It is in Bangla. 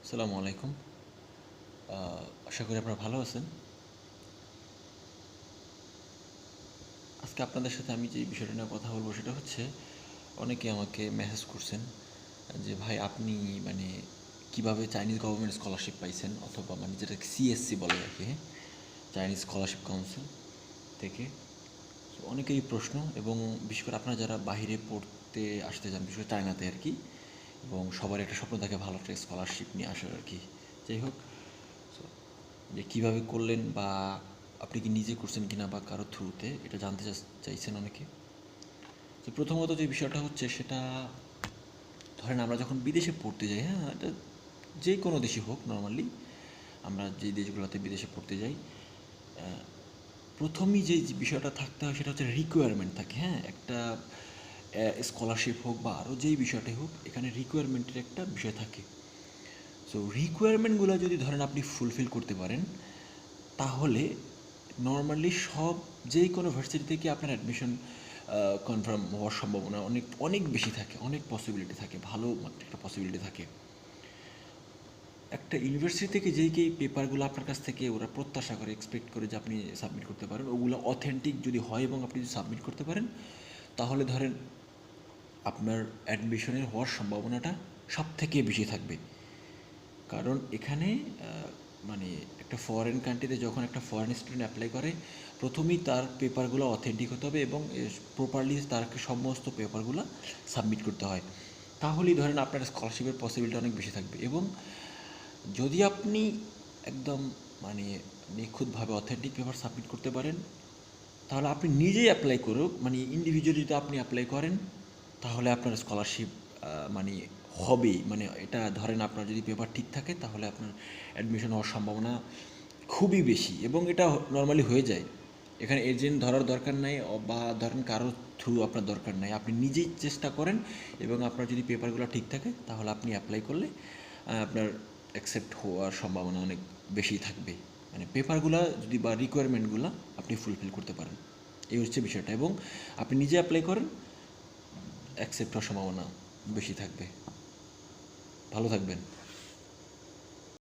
আসসালামু আলাইকুম। আশা করি আপনারা ভালো আছেন। আজকে আপনাদের সাথে আমি যে বিষয়টা নিয়ে কথা বলবো সেটা হচ্ছে, অনেকে আমাকে মেসেজ করছেন যে ভাই আপনি মানে কিভাবে চাইনিজ গভর্নমেন্ট স্কলারশিপ পাইছেন, অথবা মানে যেটা সিএসসি বলে আর কি, হ্যাঁ, চাইনিজ স্কলারশিপ কাউন্সিল থেকে। তো অনেকেরই প্রশ্ন, এবং বিশেষ করে আপনারা যারা বাইরে পড়তে আসতে যান, বিশেষ করে চায়নাতে আর কি, এবং সবার একটা স্বপ্ন থাকে ভালো একটা স্কলারশিপ নিয়ে আসার আর কি। যাই হোক, সো যে কীভাবে করলেন, বা আপনি কি নিজে করছেন কিনা বা কারো থ্রুতে, এটা জানতে চাইছেন অনেকে। তো প্রথমত যে বিষয়টা হচ্ছে সেটা, ধরেন আমরা যখন বিদেশে পড়তে যাই, হ্যাঁ, এটা যে কোনো দেশই হোক, নর্মালি আমরা যে দেশগুলোতে বিদেশে পড়তে যাই, প্রথমেই যে বিষয়টা থাকতে হয় সেটা হচ্ছে রিকোয়ারমেন্ট থাকে, হ্যাঁ, একটা স্কলারশিপ হোক বা আরও যেই বিষয়টাই হোক, এখানে রিকোয়ারমেন্টের একটা বিষয় থাকে। সো রিকোয়ারমেন্টগুলো যদি ধরেন আপনি ফুলফিল করতে পারেন, তাহলে নর্মালি যে কোনো ভার্সিটি থেকে আপনার অ্যাডমিশন কনফার্ম হওয়ার সম্ভাবনা অনেক অনেক বেশি থাকে, অনেক পসিবিলিটি থাকে, ভালো একটা পসিবিলিটি থাকে। একটা ইউনিভার্সিটি থেকে যেই পেপারগুলো আপনার কাছ থেকে ওরা প্রত্যাশা করে, এক্সপেক্ট করে যে আপনি সাবমিট করতে পারেন, ওগুলো অথেন্টিক যদি হয় এবং আপনি যদি সাবমিট করতে পারেন, তাহলে ধরেন আপনার অ্যাডমিশনের হওয়ার সম্ভাবনাটা সব থেকে বেশি থাকবে। কারণ এখানে মানে একটা ফরেন কান্ট্রিতে যখন একটা ফরেন স্টুডেন্ট অ্যাপ্লাই করে, প্রথমেই তার পেপারগুলো অথেন্টিক হতে হবে এবং প্রপারলি তাকে সমস্ত পেপারগুলো সাবমিট করতে হয়। তাহলেই ধরেন আপনার স্কলারশিপের পসিবিলিটি অনেক বেশি থাকবে। এবং যদি আপনি একদম মানে নিখুঁতভাবে অথেন্টিক পেপার সাবমিট করতে পারেন, তাহলে আপনি নিজেই অ্যাপ্লাই করুক, মানে ইন্ডিভিজুয়ালি যদি আপনি অ্যাপ্লাই করেন, তাহলে আপনার স্কলারশিপ মানে হবেই। মানে এটা ধরেন আপনার যদি পেপার ঠিক থাকে, তাহলে আপনার অ্যাডমিশন হওয়ার সম্ভাবনা খুবই বেশি, এবং এটা নর্মালি হয়ে যায়। এখানে এজেন্ট ধরার দরকার নাই, বা ধরেন কারো থ্রু আপনার দরকার নাই, আপনি নিজেই চেষ্টা করেন এবং আপনার যদি পেপারগুলো ঠিক থাকে, তাহলে আপনি অ্যাপ্লাই করলে আপনার অ্যাকসেপ্ট হওয়ার সম্ভাবনা অনেক বেশি থাকবে। মানে পেপারগুলো যদি বা রিকোয়ারমেন্টগুলো আপনি ফুলফিল করতে পারেন, এই হচ্ছে বিষয়টা। এবং আপনি নিজে অ্যাপ্লাই করেন, অ্যাকসেপ্ট হওয়ার সম্ভাবনা বেশি থাকবে। ভালো থাকবেন।